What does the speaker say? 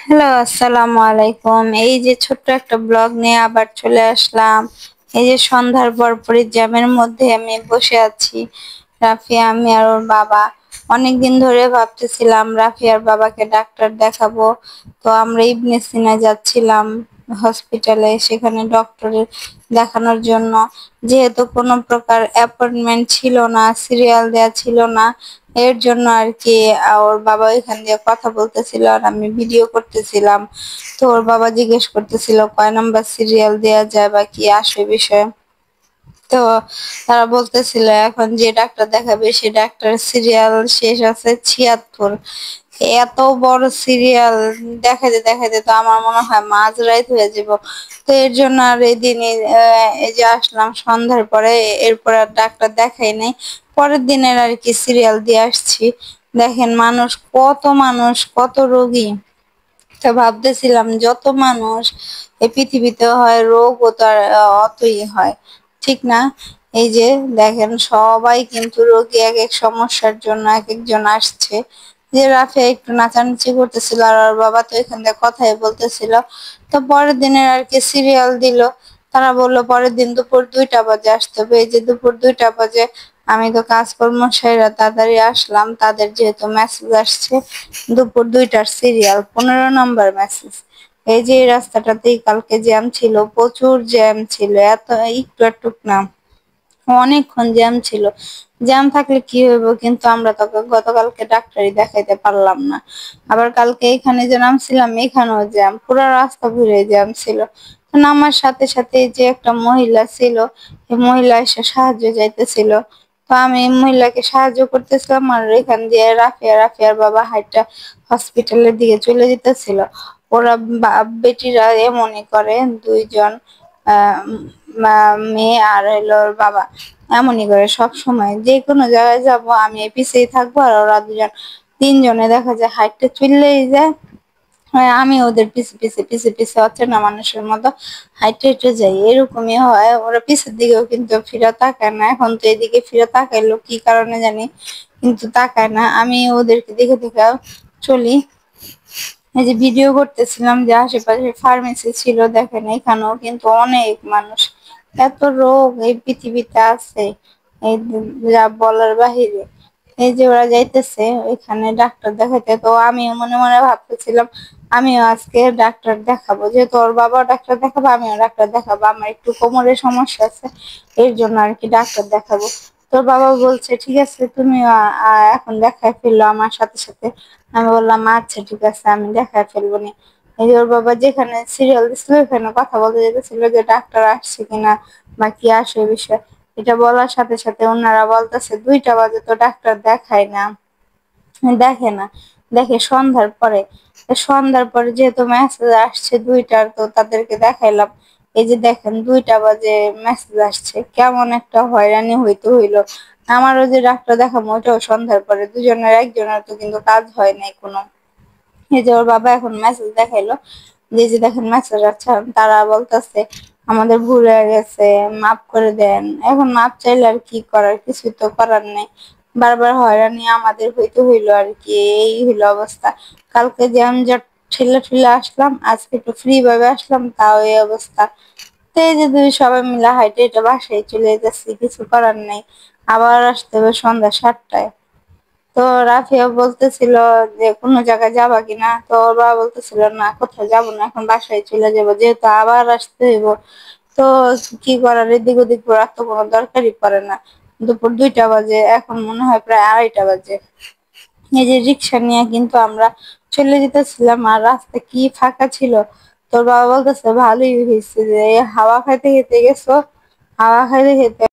Hello, আসসালামু আলাইকুম। এই যে ছোট্ট একটা ব্লগ নিয়ে আবার চলে আসলাম। এই যে সন্ধ্যার পরপরই জ্যামের মধ্যে আমি বসে আছি। রাফি, আমি আর ওর বাবা অনেকদিন ধরে ভাবতেছিলাম রাফি আর বাবাকে ডাক্তার দেখাবো। তো আমরা ইবনে সিনা যাচ্ছিলাম হসপিটালে, সেখানে ডক্টরের দেখানোর জন্য। যেহেতু কোনো প্রকার অ্যাপয়েন্টমেন্ট ছিল না, সিরিয়াল দেয়া ছিল না, এর জন্য আর কি ওর বাবা এখান দিয়ে কথা বলতেছিল আর আমি ভিডিও করতেছিলাম। তো ওর বাবা জিজ্ঞেস করতেছিল কয় নাম্বার সিরিয়াল দেয়া যায় বা কি আসে বিষয়ে। তো তারা বলতেছিল এখন যে ডাক্তার দেখাবে সে ডাক্তার সিরিয়াল শেষ আছে 76। এত বড় সিরিয়াল দেখাতে দেখাতে তো আমার মনে হয় মাঝরাত হয়ে যাব। তো এর জন্য আর এই দিনে এই যে আসলাম সন্ধ্যার পরে, এরপর আর ডাক্তার দেখাই নাই। পরের দিনের আর কি সিরিয়াল দিয়ে আসছি। দেখেন মানুষ, কত মানুষ, কত রোগী। তো ভাবতেছিলাম যত মানুষ এই পৃথিবীতে হয়, রোগও তার অতই হয়, ঠিক না? এই যে দেখেন সবাই কিন্তু রোগী, এক এক সমস্যার জন্য এক একজন আসছে। যে রাফে একটু নাচানাচি করতেছিল আর ওর বাবা তো এখান থেকে কথাই বলতেছিল। তো পরের দিনের আর কি সিরিয়াল দিল। তারা বললো পরের দিন দুপুর 2টা বাজে আসতে হবে। এই যে দুপুর 2টা বাজে আমি তো কাজকর্ম সেরে তাড়াতাড়ি আসলাম। তাদের যেহেতু মেসেজ আসছে দুপুর 2টার সিরিয়াল, 15 নম্বর মেসেজ। এই যে এই রাস্তাটাতেই কালকে জ্যাম ছিল, প্রচুর জ্যাম ছিল, এত একটু একটু না, অনেকক্ষণ জ্যাম ছিল। জ্যাম থাকলে কি হইব, কিন্তু আমরা তো গতকালকে ডাক্তারি দেখাইতে পারলাম না। আবার কালকে এখানে যে নামছিলাম এখানেও জ্যাম, পুরো রাস্তা ঘুরে জ্যাম ছিল। তো নামার সাথে সাথে যে একটা মহিলা ছিল, এই মহিলা এসে সাহায্য চাইতেছিল। তো আমি এই মহিলাকে সাহায্য করতেছিলাম আর এখান দিয়ে রাফিয়ার বাবা হাইটা হসপিটালের দিকে চলে যেতেছিল। ওরা বেটিরা এমনই করে, দুইজন মেয়ে আর হলো ওর বাবা এমনই করে সব সময়। যে কোনো জায়গায় যাব আমি পিছেই থাকবো আর ওরা দুজন, তিনজনে দেখা যায় হাইটটা চললেই যায়। আমি ওদের পিছে পিছে পিছে পিছে অচেনা মানুষের মতো হাইটে হেঁটে যাই, এরকমই হয়। ওরা পিছের দিকেও কিন্তু ফিরে তাকায় না। এখন তো এদিকে ফিরে তাকাইলো কি কারণে জানি, কিন্তু তাকায় না। আমি ওদেরকে দেখে দেখে চলি। এই যে ভিডিও করতেছিলাম যে আশেপাশে ফার্মেসি ছিল, দেখেন এখানেও কিন্তু অনেক মানুষ। এত রোগ এই পৃথিবীতে আছে, এই যা বলার বাহিরে। এই যে ওরা যাইতেছে ওইখানে ডাক্তার দেখাইতে, তো আমিও মনে মনে ভাবতেছিলাম আমিও আজকে ডাক্তার দেখাবো। যেহেতু ওর বাবাও ডাক্তার দেখাবো, আমিও ডাক্তার দেখাবো। আমার একটু কোমরের সমস্যা আছে, এর জন্য আর কি ডাক্তার দেখাবো। তোর বাবা বলছে ঠিক আছে তুমি এখন দেখাই ফেললো আমার সাথে সাথে। আমি বললাম আচ্ছা ঠিক আছে, আমি দেখাই ফেলবো নি। এই যে ওর বাবা যেখানে সিরিয়াল দিছিল ওখানে কথা বলতে যেতেছিল যে ডাক্তার আসছে কিনা বা কি আসে বিষয়। এটা বলার সাথে সাথে ওনারা বলতেছে 2টা বাজে তো ডাক্তার দেখায় না, দেখে না, দেখে সন্ধ্যার পরে। সন্ধ্যার পরে যেহেতু মেসেজ আসছে 2টার, তো তাদেরকে দেখাইলাম। এই যে দেখেন 2টা বাজে মেসেজ আসছে, কেমন একটা হয়রানি হইতে হইলো। আমারও যে ডাক্তার দেখাবো ওইটাও সন্ধ্যার পরে, দুজনের একজনের তো কিন্তু কাজ হয় নাই কোনো। এই যে ওর বাবা এখন মেসেজ দেখাইলো, যে দেখেন মেসেজ আছে, তারা বলতেছে আমাদের ভুল হয়ে গেছে, মাফ করে দেন। এখন মাপ চাইলে আর কি করার, কিছু তো করার নেই। বারবার হয়রানি আমাদের হইতে হইলো আর কি, এই হইলো অবস্থা। কালকে যে আমি যা ঠেলে ঠেলে আসলাম, আজকে একটু ফ্রি ভাবে আসলাম, তাও এই অবস্থা। তো এই যে দুই সবাই মিলে হাইটে এটা বাসায় চলে যাচ্ছি, কিছু করার নেই। আবার আসতে হবে সন্ধ্যা 7টায়। তো রাফিয়া বলতেছিল যে কোনো জায়গায় যাবা কিনা, তো ওর বাবা বলতেছিল না কোথাও যাবো না, এখন বাসায় চলে যাবো, যেহেতু আবার আসতে হইব। তো কি করার, এদিক ওদিক ঘোরার তো কোনো দরকারই পড়ে না। দুপুর 2টা বাজে, এখন মনে হয় প্রায় 2:30 বাজে। এই যে রিক্সা নিয়ে কিন্তু আমরা চলে যেতেছিলাম আর রাস্তা কি ফাঁকা ছিল। তোর বাবা বলতেছে ভালোই হয়েছে যে হাওয়া খাইতে খেতে গেছো, হাওয়া খাইতে খেতে